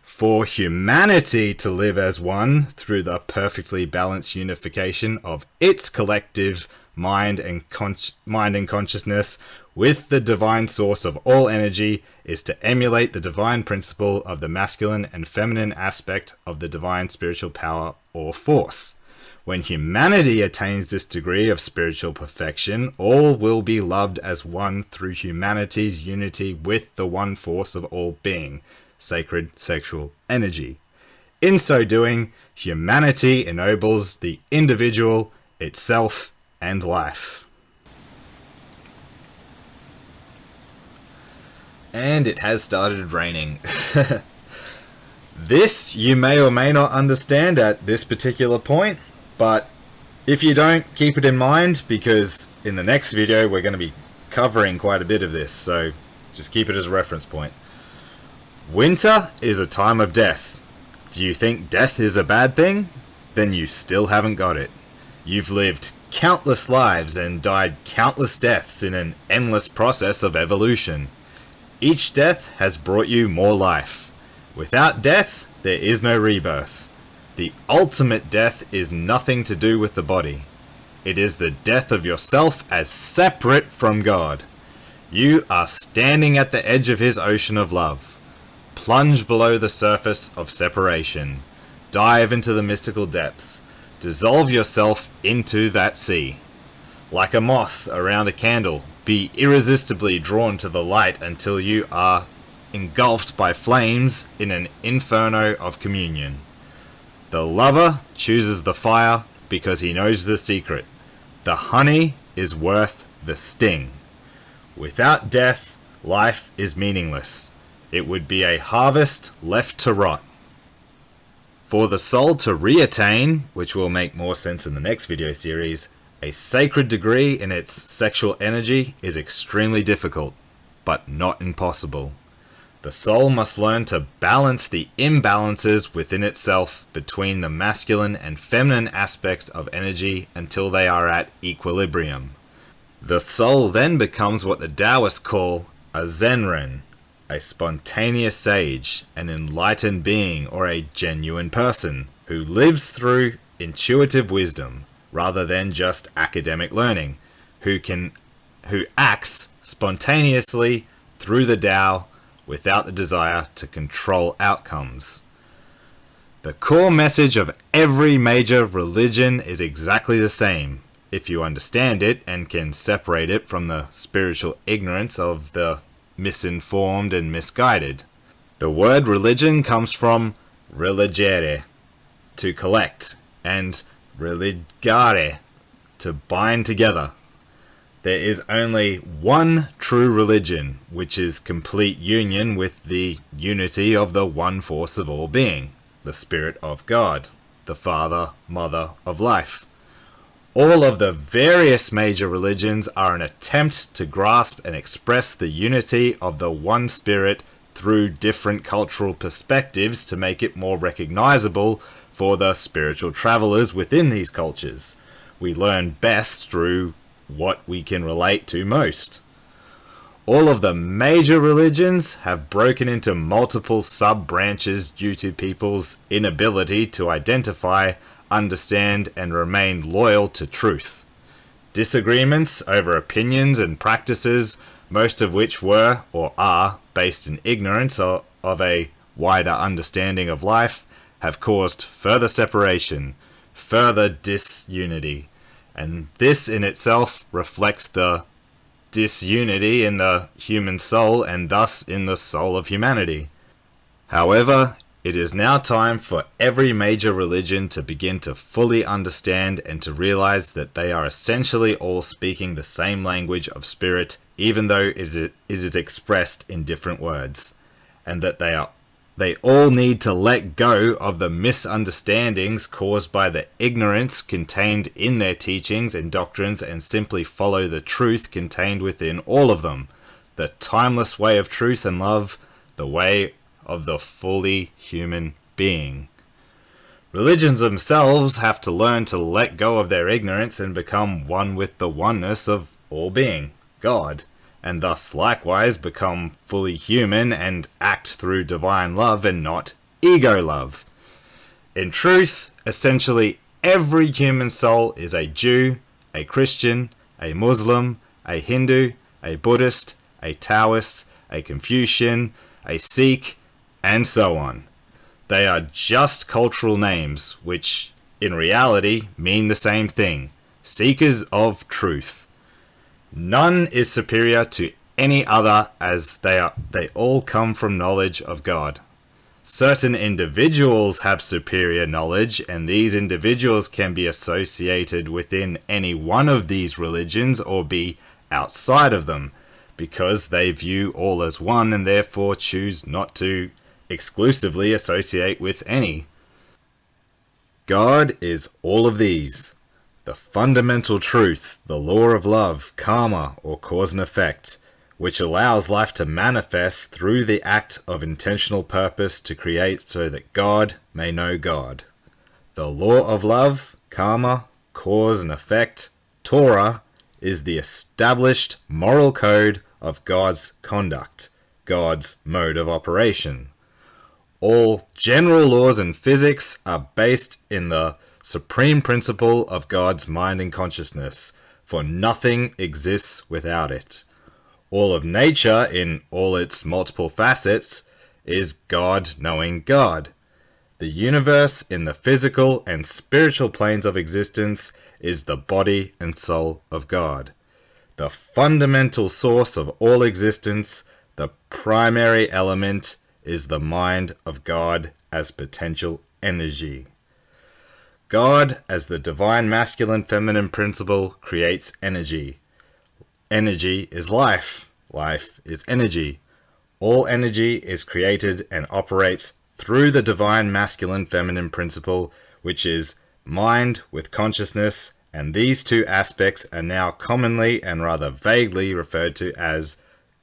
Speaker 1: For humanity to live as one through the perfectly balanced unification of its collective mind and consciousness with the divine source of all energy is to emulate the divine principle of the masculine and feminine aspect of the divine spiritual power or force. When humanity attains this degree of spiritual perfection, all will be loved as one through humanity's unity with the one force of all being, sacred sexual energy. In so doing, humanity ennobles the individual, itself, and life. And it has started raining. This you may or may not understand at this particular point, but if you don't, keep it in mind, because in the next video we're going to be covering quite a bit of this, so just keep it as a reference point. Winter is a time of death. Do you think death is a bad thing? Then you still haven't got it. You've lived countless lives and died countless deaths in an endless process of evolution. Each death has brought you more life. Without death, there is no rebirth. The ultimate death is nothing to do with the body. It is the death of yourself as separate from God. You are standing at the edge of his ocean of love. Plunge below the surface of separation. Dive into the mystical depths. Dissolve yourself into that sea. Like a moth around a candle, be irresistibly drawn to the light until you are engulfed by flames in an inferno of communion. The lover chooses the fire because he knows the secret. The honey is worth the sting. Without death, life is meaningless. It would be a harvest left to rot. For the soul to reattain, which will make more sense in the next video series, a sacred degree in its sexual energy is extremely difficult, but not impossible. The soul must learn to balance the imbalances within itself between the masculine and feminine aspects of energy until they are at equilibrium. The soul then becomes what the Taoists call a Zenren, a spontaneous sage, an enlightened being, or a genuine person who lives through intuitive wisdom rather than just academic learning, who acts spontaneously through the Tao without the desire to control outcomes. The core message of every major religion is exactly the same, if you understand it and can separate it from the spiritual ignorance of the misinformed and misguided. The word religion comes from religere, to collect, and religare, to bind together. There is only one true religion, which is complete union with the unity of the one force of all being, the Spirit of God, the Father, Mother of life. All of the various major religions are an attempt to grasp and express the unity of the one Spirit through different cultural perspectives to make it more recognizable for the spiritual travelers within these cultures. We learn best through what we can relate to most. All of the major religions have broken into multiple sub-branches due to people's inability to identify, understand, and remain loyal to truth. Disagreements over opinions and practices most of which were or are based in ignorance of a wider understanding of life, have caused further separation, further disunity, and this in itself reflects the disunity in the human soul and thus in the soul of humanity. However, it is now time for every major religion to begin to fully understand and to realize that they are essentially all speaking the same language of spirit, even though it is expressed in different words, and that they all need to let go of the misunderstandings caused by the ignorance contained in their teachings and doctrines and simply follow the truth contained within all of them, the timeless way of truth and love, the way of the fully human being. Religions themselves have to learn to let go of their ignorance and become one with the oneness of all being, God, and thus likewise become fully human and act through divine love and not ego love. In truth, essentially every human soul is a Jew, a Christian, a Muslim, a Hindu, a Buddhist, a Taoist, a Confucian, a Sikh, and so on. They are just cultural names, which in reality mean the same thing: seekers of truth. None is superior to any other, as they all come from knowledge of God. Certain individuals have superior knowledge, and these individuals can be associated within any one of these religions or be outside of them, because they view all as one and therefore choose not to exclusively associate with any. God is all of these: the fundamental truth, the law of love, karma, or cause and effect, which allows life to manifest through the act of intentional purpose to create so that God may know God. The law of love, karma, cause and effect, Torah, is the established moral code of God's conduct, God's mode of operation. All general laws in physics are based in the supreme principle of God's mind and consciousness, for nothing exists without it. All of nature, in all its multiple facets, is God knowing God. The universe in the physical and spiritual planes of existence is the body and soul of God. The fundamental source of all existence, the primary element, is the mind of God as potential energy. God, as the divine masculine-feminine principle, creates energy. Energy is life. Life is energy. All energy is created and operates through the divine masculine-feminine principle, which is mind with consciousness, and these two aspects are now commonly and rather vaguely referred to as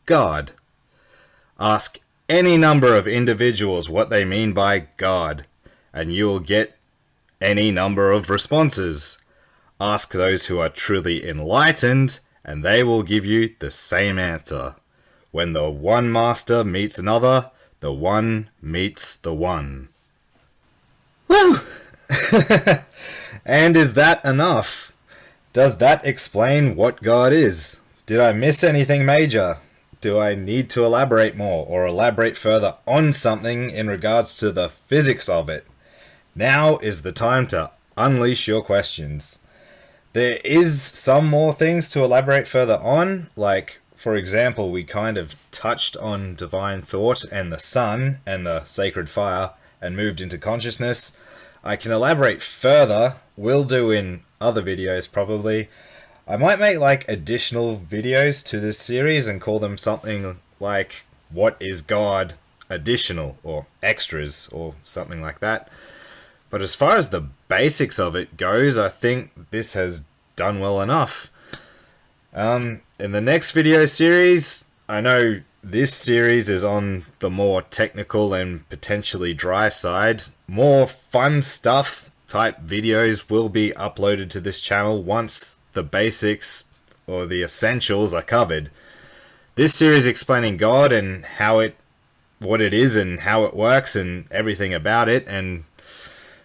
Speaker 1: God. Ask any number of individuals what they mean by God, and you will get any number of responses. Ask those who are truly enlightened, and they will give you the same answer. When the one master meets another, the one meets the one. Woo! And is that enough? Does that explain what God is? Did I miss anything major? Do I need to elaborate more or elaborate further on something in regards to the physics of it? Now is the time to unleash your questions. There is some more things to elaborate further on, like, for example, we kind of touched on divine thought and the sun and the sacred fire and moved into consciousness. I can elaborate further, will do in other videos probably. I might make like additional videos to this series and call them something like What is God Additional or Extras or something like that. But as far as the basics of it goes, I think this has done well enough. In the next video series, I know this series is on the more technical and potentially dry side. More fun stuff type videos will be uploaded to this channel once the basics or the essentials are covered. This series explaining God and what it is and how it works and everything about it, and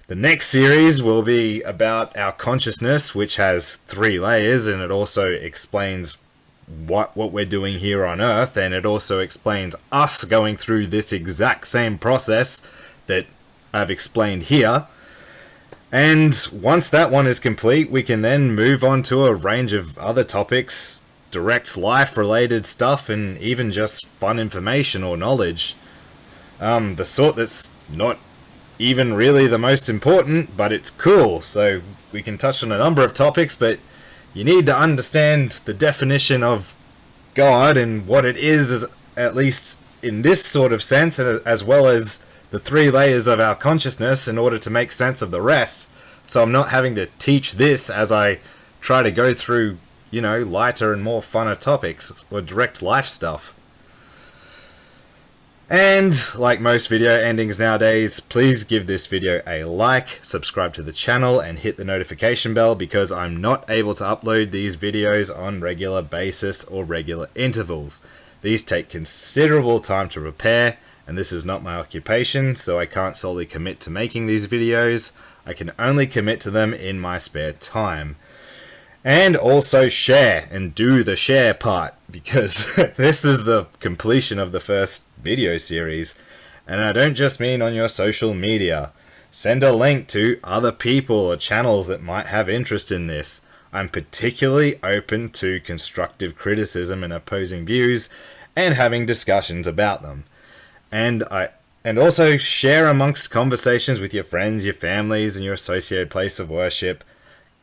Speaker 1: the next series will be about our consciousness, which has 3 layers, and it also explains what we're doing here on Earth, and it also explains us going through this exact same process that I've explained here. And once that one is complete, we can then move on to a range of other topics, direct life related stuff, and even just fun information or knowledge. The sort that's not even really the most important, but it's cool. So we can touch on a number of topics, but you need to understand the definition of God and what it is, at least in this sort of sense, as well as the 3 layers of our consciousness in order to make sense of the rest. So I'm not having to teach this as I try to go through, lighter and more funner topics or direct life stuff. And like most video endings nowadays, please give this video a like, subscribe to the channel, and hit the notification bell, because I'm not able to upload these videos on regular basis or regular intervals. These take considerable time to prepare, and this is not my occupation, so I can't solely commit to making these videos. I can only commit to them in my spare time. And also share, and do the share part, because this is the completion of the first video series. And I don't just mean on your social media. Send a link to other people or channels that might have interest in this. I'm particularly open to constructive criticism and opposing views, and having discussions about them. And also share amongst conversations with your friends, your families, and your associated place of worship.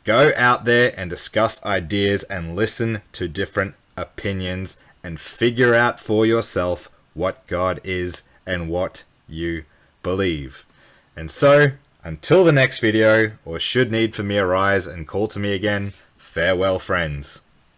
Speaker 1: Go out there and discuss ideas and listen to different opinions and figure out for yourself what God is and what you believe. And so, until the next video, or should need for me arise and call to me again, farewell friends.